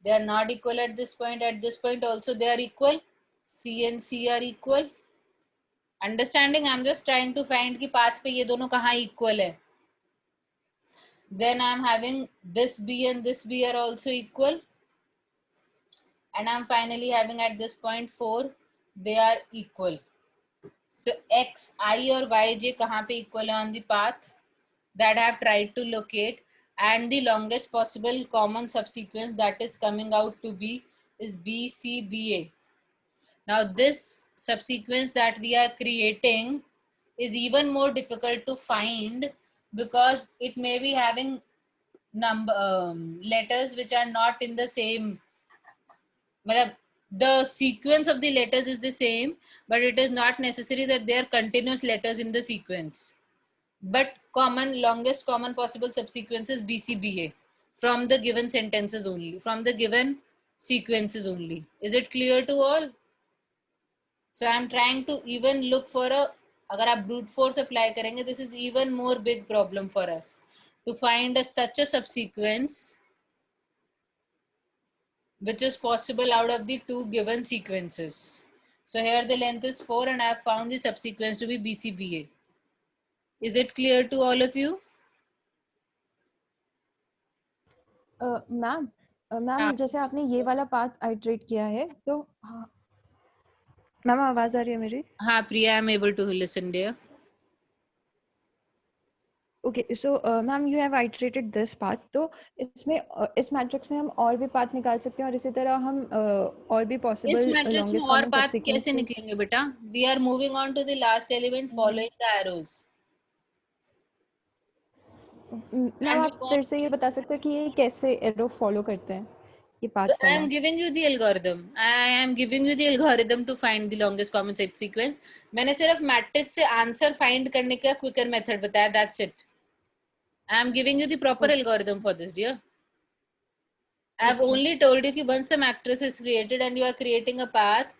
They are not equal at this point. At this point also they are equal. C and C are equal. Understanding? I'm just trying to find कि path पे ये दोनों कहाँ equal है. Then I'm having this B and this B are also equal. And I'm finally having at this point 4. They are equal. So X, I or Yj कहाँ पे equal है on the path? That I have tried to locate. And the longest possible common subsequence that is coming out to be is BCBA. Now this subsequence that we are creating is even more difficult to find because it may be having letters which are not in the same, the sequence of the letters is the same, but it is not necessary that they are continuous letters in the sequence. But longest common possible subsequence is BCBA from the given sentences only, from the given sequences only. Is it clear to all? So I'm trying to even look for a, अगर आप brute force apply करेंगे, this is even more big problem for us to find such a subsequence which is possible out of the two given sequences. So here the length is 4 and I have found the subsequence to be BCBA. Is it clear to all of you? Ma'am हाँ. Ma'am जैसे आपने ये वाला path iterate किया है तो ma'am आवाज आ रही है मेरी? हाँ Priya, I am able to listen dear. Okay so ma'am you have iterated this path, तो इसमें इस मैट्रिक्स में हम और भी पाथ निकाल सकते हैं और इसी तरह हम और भी इस पॉसिबल मैट्रिक्स में लॉन्गेस्ट और कॉमन पाथ कैसे सबसीक्वेंसेस निकलेंगे बेटा? We are moving on to the last element following the arrows. Ma'am And आप फिर से ये बता सकते हैं कि ये कैसे एरो फॉलो करते हैं ये पाथ I वाला? am giving you the algorithm. I am giving you the algorithm to find the longest common subsequence. मैंने सिर्फ मैट्रिक्स से आंसर फाइंड करने का क्विकर मेथड बताया. That's it. I am giving you the proper algorithm for this, dear. I have only told you कि once the matrix is created and you are creating a path,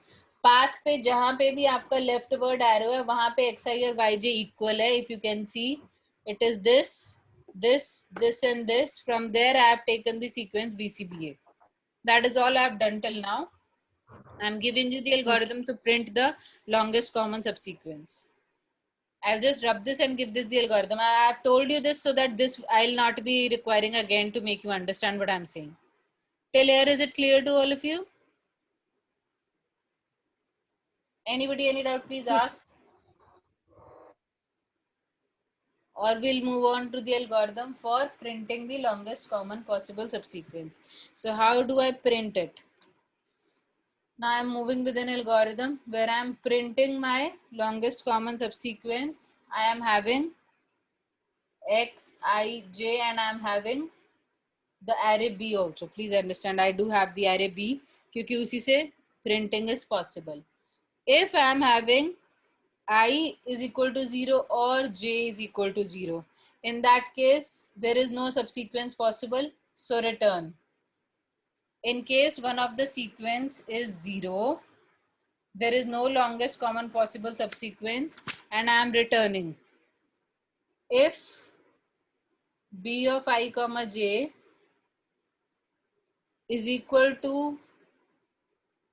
path पे जहाँ पे भी आपका left word arrow है वहाँ पे xi और yj equal है. If you can see, it is this, this, this and this. From there I have taken the sequence BCBA. That is all I have done till now. I am giving you the algorithm to print the longest common subsequence. I'll just rub this and give this the algorithm. I have told you this so that this I'll not be requiring again to make you understand what I'm saying. Till here, is it clear to all of you? Anybody, any doubt, please ask. Or we'll move on to the algorithm for printing the longest common possible subsequence. So how do I print it? Now I'm moving with an algorithm where I'm printing my longest common subsequence. I am having X, I, J, and I'm having the array B also. Please understand, I do have the array B क्योंकि उसी से printing is possible. If I am having I is equal to 0 or J is equal to 0, in that case there is no subsequence possible, so return. In case one of the sequence is 0, there is no longest common possible subsequence, and I am returning. If b of I comma j is equal to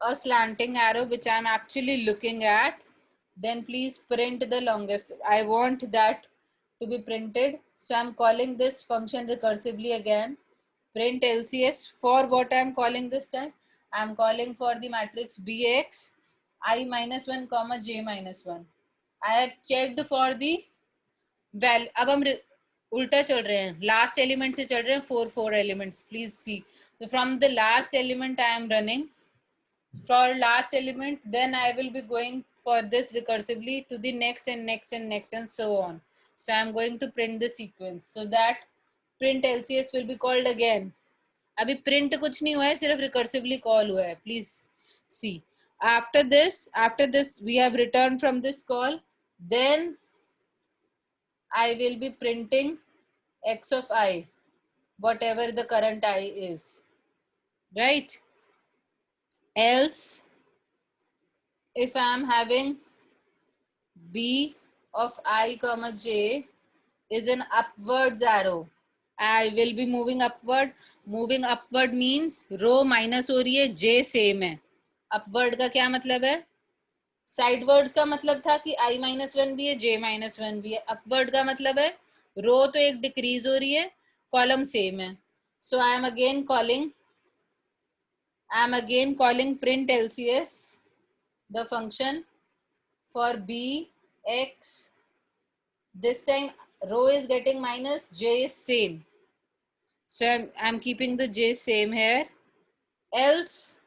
a slanting arrow which I am actually looking at, then please print the longest. I want that to be printed. So I'm calling this function recursively again. Print LCS for what I'm calling this time. I'm calling for the matrix Bx I minus 1 comma j minus 1. I have checked for the value. अब हम उल्टा चल रहे हैं, last element से चल रहे हैं, 4 elements. Please see. So from the last element I am running. For last element, then I will be going for this recursively to the next and next and next and so on. So I'm going to print the sequence so that print LCS will be called again. अभी print कुछ नहीं हुआ है, सिर्फ recursively call हुआ है. Please see. After this we have returned from this call. Then I will be printing x of I, whatever the current I is, right? Else, if I am having b of I comma j is an upwards arrow, I will be moving upward. Moving upward means rho minus हो रही है, j same है. Upward का क्या मतलब है? साइडवर्ड्स का मतलब था कि i minus 1 भी है, j minus 1 भी है. अपवर्ड का मतलब है रो तो एक डिक्रीज हो रही है, कॉलम सेम है. So I am again calling print LCS the function for b x. This time row is getting minus, j is same, so I'm keeping the j same here. Else,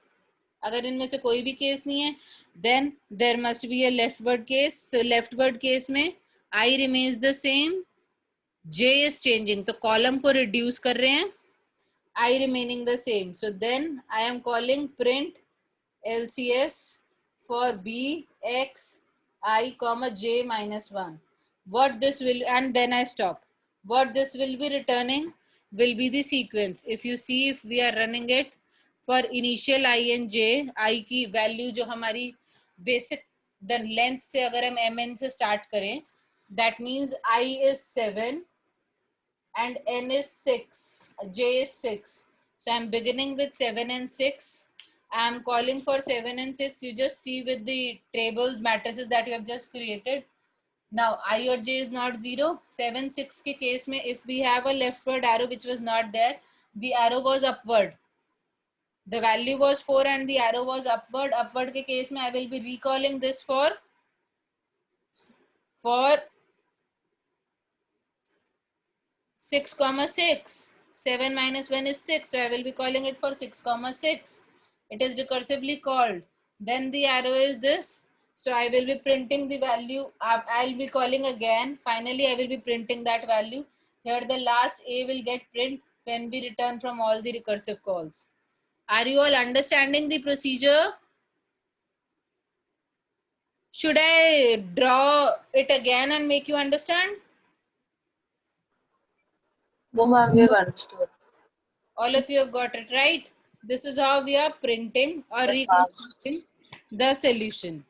अगर इनमें से कोई भी case नहीं है, then there must be a leftward case. So leftward case में I remains the same, j is changing, तो column को रिड्यूस कर रहे हैं, I remaining the same. So then I am calling print LCS for b x I comma j minus 1. What this will, and then I stop. What this will be returning will be the sequence. If you see, if we are running it for initial I and j, I की value जो हमारी basic the length से अगर हम mn से start करें, that means I is 7 and n is 6, j is 6. So I'm beginning with 7 and 6. I'm calling for 7 and 6. You just see with the tables, matrices that you have just created. Now I or j is not 0. 7, 6 के case में, if we have a leftward arrow which was not there, the arrow was upward. The value was 4 and the arrow was upward. Upward के case में I will be recalling this for 6 comma 6. 7 minus 1 is 6, so I will be calling it for 6 comma 6. It is recursively called. Then the arrow is this, so I will be printing the value. I'll be calling again. Finally, I will be printing that value. Here the last a will get print when we return from all the recursive calls. Are you all understanding the procedure? Should I draw it again and make you understand? No, ma'am, we have understood. All of you have got it right. This is how we are printing or Yes, ma'am. reconstructing the solution.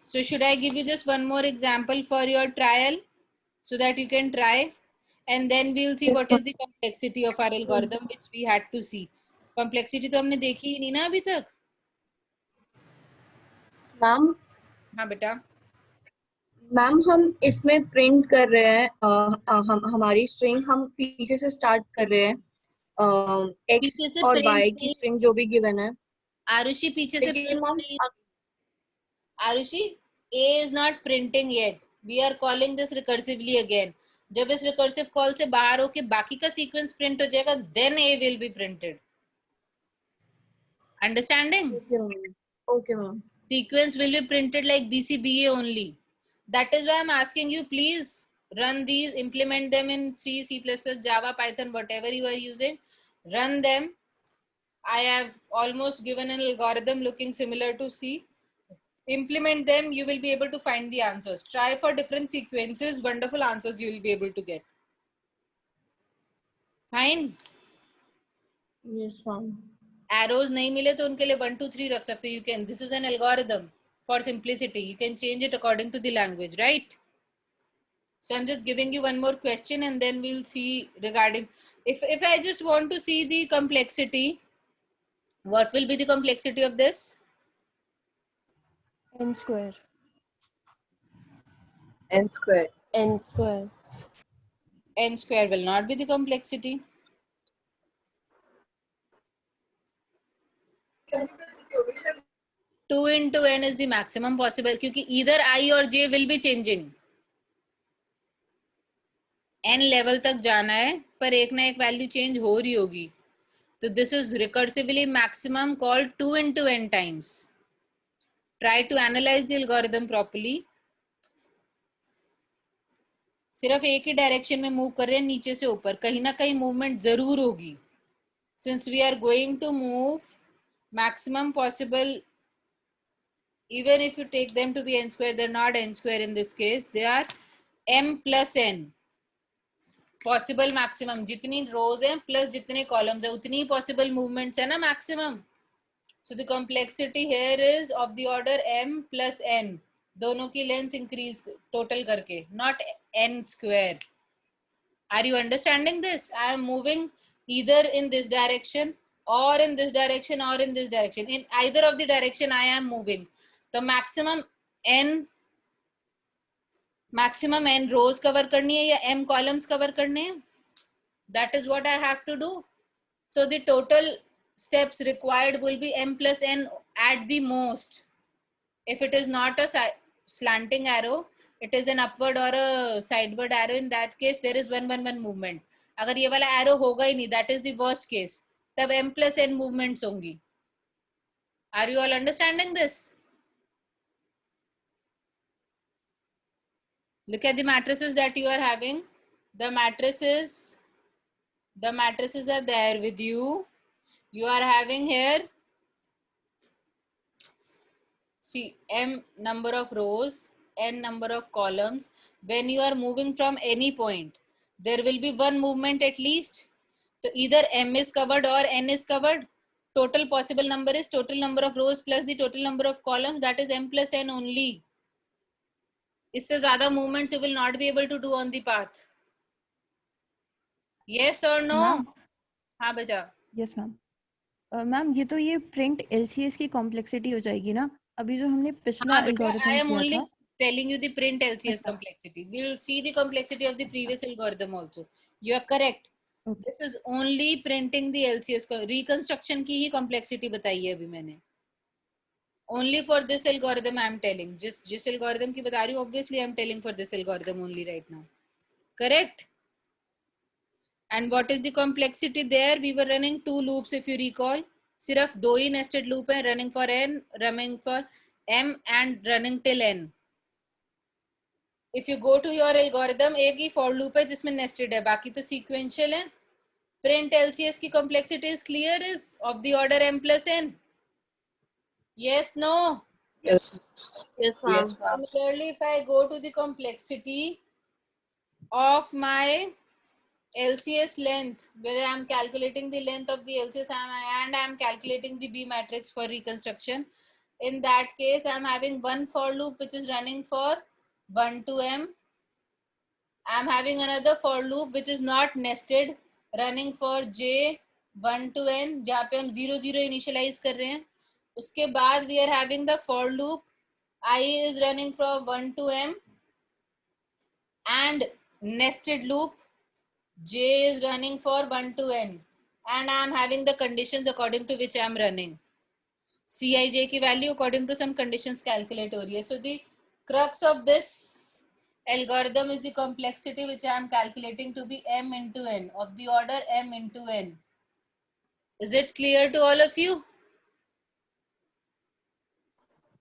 So should I give you just one more example for your trial so that you can try, and then we'll see Yes, what is the complexity of our algorithm which we had to see. Complexity तो हमने देखी ही नहीं ना अभी तक. Ma'am हाँ बेटा. Ma'am हम इसमें प्रिंट कर रहे हैं हम हमारी स्ट्रिंग हम पीछे से स्टार्ट कर रहे हैं एक्स पीछे से और print वाई की नहीं- स्ट्रिंग जो भी गिवन है. आरुषि पीछे से लेकिन print मैम नहीं- Arushi, A is not printing yet. We are calling this recursively again. जब इस recursive call से बाहर होके बाकी का sequence print हो जाएगा, then A will be printed. Understanding? Okay ma'am. Sequence will be printed like BCBA only. That is why I'm asking you, please run these, implement them in C, C++, Java, Python, whatever you are using. Run them. I have almost given an algorithm looking similar to C. Implement them, you will be able to find the answers. Try for different sequences, wonderful answers you will be able to get. Fine. Yes, ma'am. Arrows नहीं मिले तो उनके लिए 1 2 3 रख सकते. You can, this is an algorithm for simplicity. You can change it according to the language, right? So I'm just giving you one more question and then we'll see regarding, if I just want to see the complexity, what will be the complexity of this? n square. n square. N square. N square will not be the complexity. Two into n is the maximum possible, क्योंकि either I और j will be changing. n level तक जाना है पर एक ना एक value change हो रही होगी. तो this is recursively maximum called 2 into n times. Try to analyze the algorithm properly. सिर्फ एक ही डायरेक्शन में मूव कर रहे हैं नीचे से ऊपर, कहीं ना कहीं मूवमेंट जरूर होगी. Since we are going to move maximum possible, even if you take them to be n square, they're not n square in this case, they are m plus n. Possible maximum जितनी रोज हैं plus जितने columns हैं उतनी possible movements है ना maximum. So the complexity here is of the order m plus n, दोनों की length increase total करके, not n square. Are you understanding this? I am moving either in this direction or in this direction or in this direction. In either of the direction I am moving, the maximum n rows cover करनी है या m columns cover करने हैं. That is what I have to do. So the total steps required will be m plus n at the most. If it is not a slanting arrow, it is an upward or a sideward arrow. In that case, there is 1 1 1 movement. अगर ये वाला arrow होगा ही नहीं, that is the worst case. तब m plus n movements होंगी. Are you all understanding this? Look at the matrices that you are having. The matrices are there with you. You are having here, see, m number of rows, n number of columns. When you are moving from any point, there will be one movement at least. So either m is covered or n is covered. Total possible number is total number of rows plus the total number of columns, that is m plus n only. इससे ज्यादा movements you will not be able to do on the path. Yes or no? हाँ बेटा. Yes ma'am. Ma'am ये तो ये print LCS की complexity हो जाएगी ना, अभी जो हमने पिछला एल्गोरिथम I am किया only था. telling you the print LCS complexity. We will see the complexity of the previous algorithm also. You are correct. Okay. This is only printing the LCS. Reconstruction की ही complexity बताई है अभी मैंने. Only for this algorithm I am telling. जिस algorithm की बता रही हूँ, obviously I am telling for this algorithm only right now. Correct? And what is the complexity there? We were running 2 loops if you recall. सिर्फ 2 ही nested loop है, running for n, running for m and running till n. If you go to your algorithm, एक ही for loop है जिसमें nested है, बाकी तो sequential है. Print LCS की complexity is clear, is of the order m plus n. Yes, no? Yes. Yes, ma'am. Yes, ma'am. Similarly, if I go to the complexity of my LCS length, where I am calculating the length of the LCS and I am calculating the B matrix for reconstruction. In that case, I am having one for loop which is running for 1 to m. I am having another for loop which is not nested, running for j 1 to n, जहाँ पे हम 0 0 initialize कर रहे हैं. उसके बाद we are having the for loop, I is running from 1 to m, and nested loop, j is running for 1 to n, and I am having the conditions according to which I am running. Cij की value according to some conditions calculate हो रही है. So the crux of this algorithm is the complexity which I am calculating to be m into n, of the order m into n. Is it clear to all of you?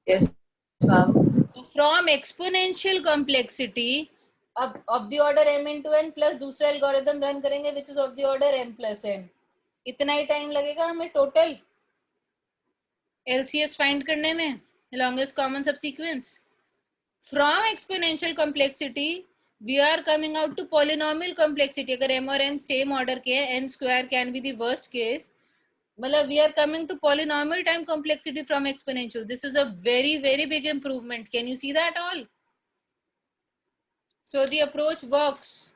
Yes, ma'am. So from exponential complexity of the order m into n plus दूसरा algorithm run करेंगे which is of the order m plus n. इतना ही time लगेगा हमें total LCS find करने में, longest common subsequence. From exponential complexity we are coming out to polynomial complexity. अगर m और n same order के हैं, n square can be the worst case. Matlab, we are coming to polynomial time complexity from exponential. This is a very, very big improvement. Can you see that all? So the approach works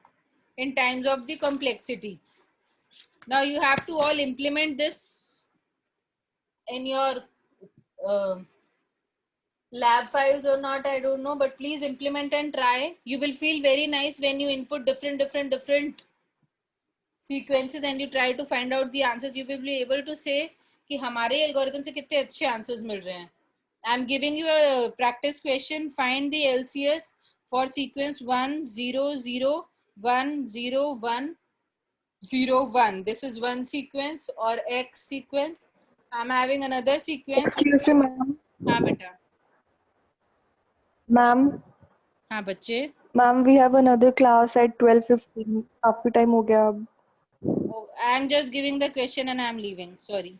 in times of the complexity. Now you have to all implement this in your lab files or not, I don't know, but please implement and try. You will feel very nice when you input different sequences and you try to find out the answers. You will be able to say कि हमारे algorithm से कितने अच्छे answers मिल रहे हैं. I'm giving you a practice question. Find the LCS for sequence 1 0 0 1 0 1 0 1. This is one sequence or X sequence. I'm having another sequence. Excuse me, ma'am. हाँ बेटा. Ma'am, हाँ बच्चे. ma'am, we have another class at 12:15. काफी time हो गया अब. Oh, I'm just giving the question and I'm leaving. Sorry.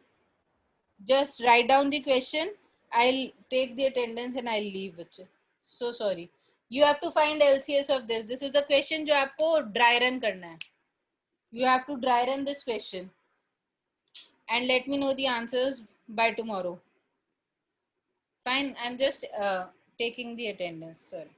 Just write down the question. I'll take the attendance and I'll leave. बच्चे. So sorry. You have to find LCS of this. This is the question जो आपको dry run करना है. You have to dry run this question and let me know the answers by tomorrow. Fine. I'm just taking the attendance. Sorry.